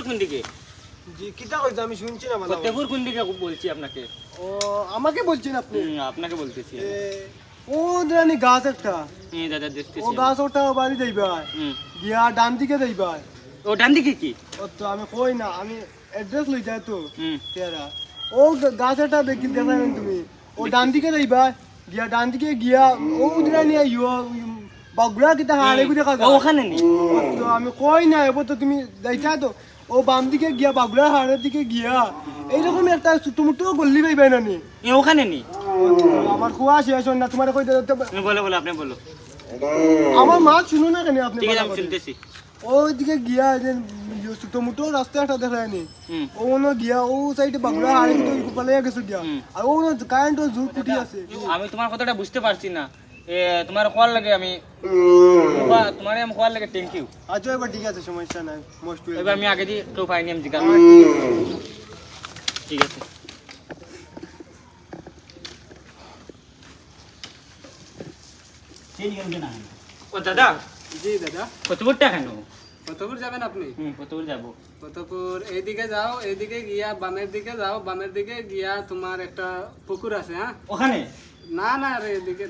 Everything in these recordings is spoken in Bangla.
কোন দিকে? জি কিটা কইতা আমি শুনছি না ভালো। ফতেপুর কোন দিকে বলছি আপনাকে? ও আমাকে বলছেন আপনি? আপনাকে বলতেছি। ও দানি গাছ একটা। দাদা দেখতেছি। ও গাছ ওটা বাড়ি যাইবা। গিয়া ডান দিকে যাইবা। ও ডান দিকে কি? ও তো আমি কই না, আমি অ্যাড্রেস লই যাই তো। তেরা ও গাছ একটা দেখি দেখাবেন তুমি। ও ডান দিকে যাইবা। গিয়া ডান দিকে গিয়া ও দানি ইয়ো বাগুড়া কিটা হাড়ে গুড়ে কাজ। ওখানে নি। তো আমি কই না এবার তো তুমি যাইতা তো। ও বাম দিকে গিয়া বাগুড়া হাড়ের দিকে গিয়া এইরকম একটা ছোটমোটো গল্লি পাইবে না নি। ওখানে নি। আমার খোয়া শেষ না তোমার কই বলো আপনি বলো। আমার মা শুনো না কেন আপনি? ঠিক আছে আমি শুনতেছি। ওইদিকে গিয়া যে ছোটমোটো রাস্তা একটা দেখায়নি। ও মনে গিয়া ও সাইডে বাগুড়া হাড়ে তো পালিয়ে গেছে গিয়া। আর ও কারেন্টের জোর কুটি আছে। আমি তোমার কথাটা বুঝতে পারছি না। তোমার কল লাগে আমি তোমার আমি কল লাগে থ্যাংক ইউ। আচ্ছা এবার ঠিক আছে সমস্যা নাই। মোস্ট এবার আমি আগে দিয়ে কেউ পাইনি আমি জিজ্ঞাসা। ঠিক আছে। ও দাদা। জি দাদা। ফতেপুরটা কেন? ফতেপুর যাবেন আপনি? ফতেপুর যাবো। ফতেপুর এইদিকে যাও, এইদিকে গিয়া বামের দিকে যাও, বামের দিকে গিয়া তোমার একটা পুকুর আছে। হ্যাঁ ওখানে? না না রে এদিকে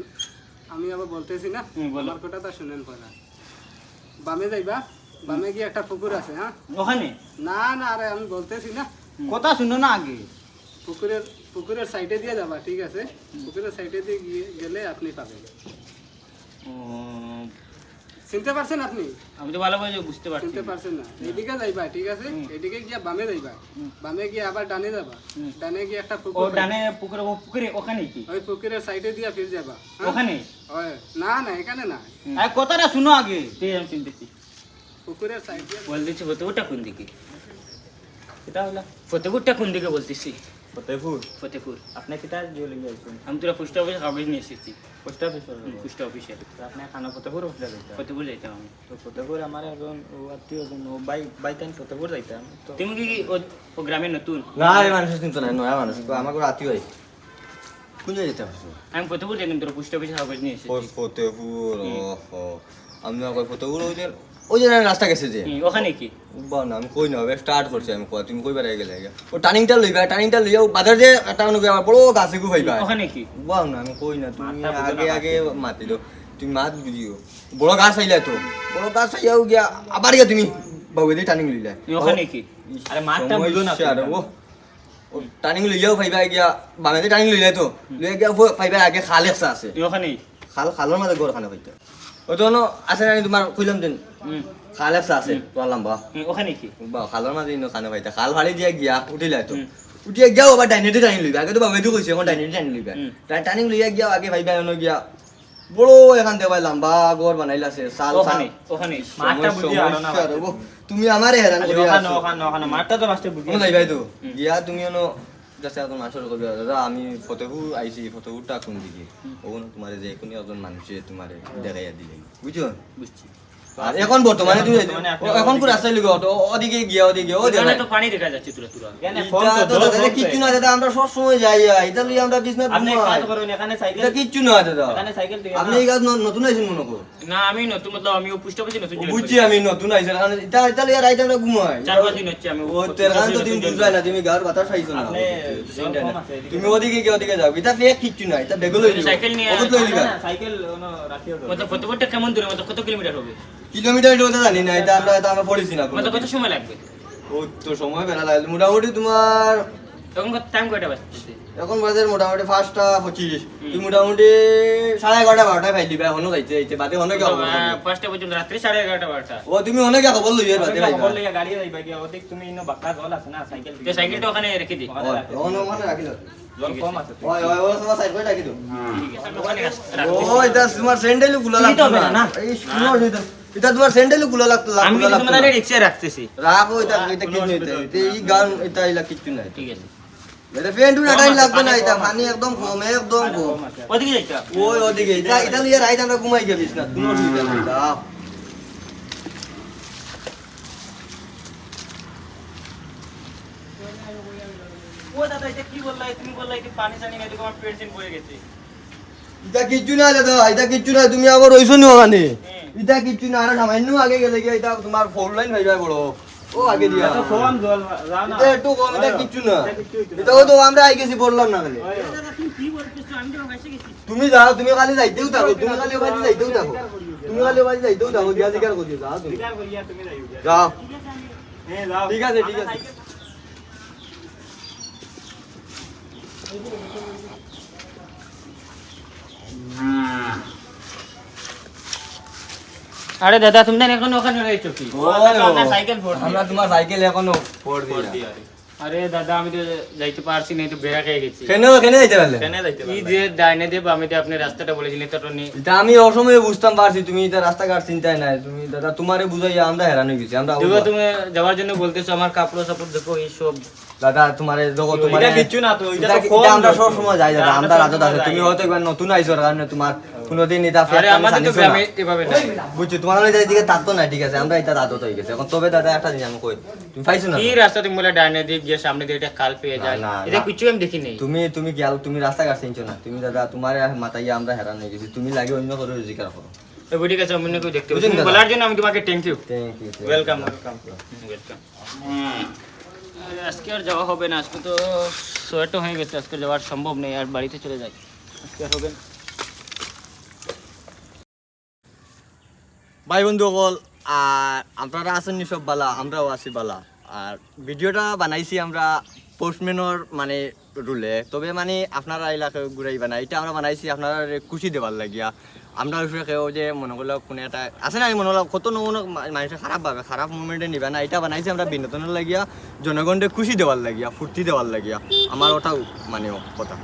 আমি আবার বলতেছি না, বলো। আমার কথাটা শুনেন পড়া। বামে যাইবা, বামে গিয়ে একটা পুকুর আছে। হ্যাঁ ওখানে? না না আরে আমি বলতেছি না, কথা শুনো না আগে। পুকুরের সাইডে দিয়ে যাবা, ঠিক আছে? পুকুরের সাইডে দিয়ে গেলে আপনি পাবেন। চিনতে পারছেন আপনি? আমি তো ভালোভাবে বুঝতে পারছি। চিনতে পারছেন না? এইদিকে যাইবা, ঠিক আছে? এইদিকে গিয়া বামে যাইবা, বামে গিয়ে আবার ডানে যাবা, ডানে গিয়ে একটা ও পুকুর। ডানে পুকুরে ওখানে কি? ওই পুকুরের সাইডে দিয়া ফির যাবা। ওখানে? ওই না না এখানে না, কথাটা শুনো আগে। ঠিক আছে আমি শুনতেছি। পুকুরের সাইড দিয়ে বলতেছি ফতেপুরটা কোন দিকে? এটা হলো ফতেপুরটা কোন দিকে বলতেছি। ফতেপুর। আপনি কিটা জলে গিয়েছেন? আমি তোরা পোস্ট অফিসে কাগজ নিয়ে এসেছি। Post office? পোস্ট অফিসে। আপনি খানা ফতেপুর উঠলে যাইতেন? ফতেপুর যাইতাম আমি। তো ফতেপুর আমার একজন আত্মীয় ও বাইতেন ফতেপুর যাইতাম তো। তুমি কি ও গ্রামে নতুন? না এই মানুষ কিন্তু নাই, নয়া মানুষ আমার আত্মীয় হয়। কোন জায়গায় যেতে পারছো? আমি ফতেপুর যাইতাম, তোরা পোস্ট অফিসে কাগজ নিয়ে এসেছি। ফতেপুর? আমি কই ফতেপুর ওই যে রাস্তা গেছে যে ওখানে কি? না আমি কই না স্টার্ট করছি আমি কই তুমি কই বেড়াই গেলে ও টার্নিংটা লইবা, টার্নিংটা লইয়া বাজার যে একটা বড় গাছে গু পাইবা। ওখানে কি? বাও না আমি কই না, তুমি আগে আগে মাতি দাও, তুমি মাত বুঝিও। বড় গাছ আইলা তো, বড় গাছ আইয়াও গিয়া আবার গিয়া তুমি বাবু দি টার্নিং লইলা। ওখানে কি? আরে মাঠটা বুঝো না ও টার্নিং লইয়াও পাইবা গিয়া বামে দি টার্নিং লইলা তো লইয়া গিয়া পাইবা আগে খাল একটা আছে। ওখানে খালের মাঝে ঘর খানা পাইতা ও তো আছে না তোমার কইলাম দেন খাল একটা আছে তোর লম্বা। ওখানে কি? বা খালের মাঝে খানা পাইতা খাল ফাড়ি দিয়া গিয়া উঠিলা তো উঠিয়া গিয়াও আবার ডাইনেটে টাইম লইবা। আগে তো বাবাইতো কইছে এখন ডাইনেটে টাইম লইবা। টার্নিং লইয়া গিয়া আগে ভাইবা এনো গিয়া বড় এখান দেওয়া লম্বা ঘর বানাইলাছে সাল ওখানে। ওখানে মাঠটা বুঝি আনো না। তুমি আমারে হেরান করিয়া ওখানে ওখানে ওখানে মাঠটা তো রাস্তায় বুঝি। কোন যাইবাই তো গিয়া তুমি এনো যাচ্ছে এখন মাসর কবি দাদা আমি ফতেপুর আইছি, ফতেপুরটা কোন দিকে? ও তোমার যে কোনো একজন মানুষে তোমার দেখাইয়া দিলে বুঝছো? বুঝছি। আর এখন বর্তমানে তুমি এখন পুরো রাস্তায় লিখো ওদিকে গিয়া ওদিকে ও ওখানে তো পানি দেখা যাচ্ছে তোরা তোরা। কিচ্ছু না দাদা, আমরা সব সময় যাই এটা লই আমরা বিজনেস আপনি কাজ করেন এখানে সাইকেল? এটা কিচ্ছু না দাদা, এখানে সাইকেল থেকে আপনি এই কাজ নতুন আইছেন মনে করো না আমি নতুন মতলব আমি পোস্ট অফিসে নতুন জয়েন বুঝছি আমি নতুন আইছেন কারণ এটা এটা লইয়া রাইতে আমরা ঘুমাই 4-5 দিন হচ্ছে আমি ও তের কারণ তো তুমি বুঝলাই না, তুমি গার বাতাস খাইছো না, তুমি ওদিকে গিয়ে ওদিকে যাও এটা ফেক কিচ্ছু না, এটা বেগুলো লইলি সাইকেল নিয়ে ওগুলো লইলি সাইকেল রাখিও কত ফতেপুরটা কেমন দূরে মত কত কিলোমিটার হবে? কিলোমিটার এটা জানি না, এটা আমরা পড়েছি না মত কত সময় লাগবে? ও তো সময় বেলা লাগবে মোটামুটি তোমার তখন টাইম কয়টা বাজছে? এখন বাজার মোটামুটি 5:25 তুমি মোটামুটি 11:30 12টায় পাই দিবা এখনো যাইতে যাইতে বাদে অনেক ফার্স্টে পর্যন্ত রাত্রি 11:30 12টা। ও তুমি অনেক খবর লইয়া বাদে পাইবা খবর লইয়া গাড়ি যাইবা কি ওদিক তুমি ইনো বাক্কা জল আছে না সাইকেল তো সাইকেলটা ওখানে রেখে দি। ওখানে রাখি দাও জল কম আছে তো। ওই ওই ওই তোমার সাইড করে রাখি দাও। ঠিক আছে ওখানে ও এটা তোমার স্যান্ডেল গুলো লাগতো না এই শুনো এটা তোমার স্যান্ডেল গুলো লাগতো আমি তোমাদের রিকশা রাখতেছি। রাখো এটা এটা কি হইতে এই গান এটা ইলা কিছু নাই। ঠিক আছে এটা ফ্রেন্ড না টাইম লাগবে না, এটা পানি একদম কম একদম কম ওদিকে যাইতা ওই ওদিকে এটা এটা লিয়ে রাইট আমরা ঘুমাই গেছিস না কোনো অসুবিধা নাই দা ও দাদা এটা কি বললাই তুমি বললাই কি পানি জানি না তোমার পেন্সিল বয়ে গেছে। এটা কিচ্ছু না দাদা, এটা কিচ্ছু না, তুমি আবার রইছো নি ওখানে, এটা কিচ্ছু না আর সামান্য আগে গেলে কি এটা তোমার 4 লাইন হয়ে যায় বড় ও আগে দিয়া এটা ফোন জল যাও না এটা একটু কম, এটা কিচ্ছু না, এটাও তো আমরা আই গেছি বললাম না খালি। কি বলছিস আমি তো ভাইসে গেছি তুমি যাও, তুমি খালি যাইতেও থাকো, তুমি খালি বাড়ি যাইতেও থাকো, তুমি খালি বাড়ি যাইতেও থাকো, গিয়া জিজ্ঞাসা করিও, যাও তুমি বিচার করিয়া তুমি যাইও যাও। হ্যাঁ যাও ঠিক আছে, ঠিক আছে। আরে দাদা তুমি না এখন ওখানে রয়েছো কি আপনার সাইকেল ফোর আমরা তোমার সাইকেল এখনো ফোড় দিই। আরে দাদা আমি তো যাইতে পারছি না, তো বেড়া খেয়ে গেছি। কেন কেন যাইতে পারলে? কি যে ডাইনে দেব আমি তো আপনি রাস্তাটা বলেছিলেন তো নি এটা আমি অসময়ে বুঝতাম পারছি, তুমি এটা রাস্তাঘাট চিন্তায় নাই, তুমি দাদা তোমারে বুঝাইয়া আমরা হেরান হয়ে গেছি। আমরা দেখো তুমি যাওয়ার জন্য বলতেছো, আমার কাপড় সাপড় দেখো এই সব দাদা তোমারে দেখো, তোমারে এটা কিচ্ছু না তো, এটা তো এটা ফোন আমরা ধরছি। সব সময় যাই দাদা, আমরা আমরা রাজত আছে, সবসময় তুমি যাই। হয়তো একবার নতুন আইছো কারণে তোমার কোনোদিন এটা আরে আমাদের তো গ্রামে এভাবে না। বুঝছি, তোমার দিকে তাতো না, ঠিক আছে, আমরা এটা রাজত হয়ে গেছে এখন। তবে দাদা একটা জিনিস আমি কই, তুমি পাইছো না কি রাস্তা তুমি বলে ডাইনে দিক গিয়ে সামনে দিয়ে এটা কাল পেয়ে যায়, না, এটা না। কিছু আমি দেখি নেই। তুমি গেল, তুমি রাস্তাঘাট চিনছো না, তুমি দাদা তোমার মাথায় আমরা হেরান হয়ে গেছি, তুমি লাগে অন্য করে জিজ্ঞাসা করো। তো বুঝে গেছে, অন্য কেউ দেখতে বুঝলেন তুমি দাদা? বলার জন্য আমি তোমাকে thank you, thank you. Welcome welcome welcome. আজকে আর যাওয়া হবে না, আজকে তো সোয়েটও হয়ে গেছে, আজকে যাওয়ার সম্ভব নেই, আর বাড়িতে চলে যাই, আজকে আর হবে না। ভাই বন্ধু সকল, আর আপনারা আছেন নি সব বালা, আমরাও আছি বালা। আর ভিডিওটা বানাইছি আমরা পোস্টম্যানের মানে রুলে, তবে মানে আপনারা এলাকায় ঘুরাইবা না, এটা আমরা বানাইছি আপনারা খুশি দেবার লাগিয়া। আমরা কেউ যে মনে করলো কোনো একটা আছে না, মনে হলো কত নমুনা মানুষের খারাপ ভাবে খারাপ মুভমেন্টে নিবে না, এটা বানাইছি আমরা বিনোদনের লাগিয়া, জনগণকে খুশি দেওয়ার লাগিয়া, ফুর্তি দেওয়ার লাগিয়া। আমার ওটাও মানে কথা।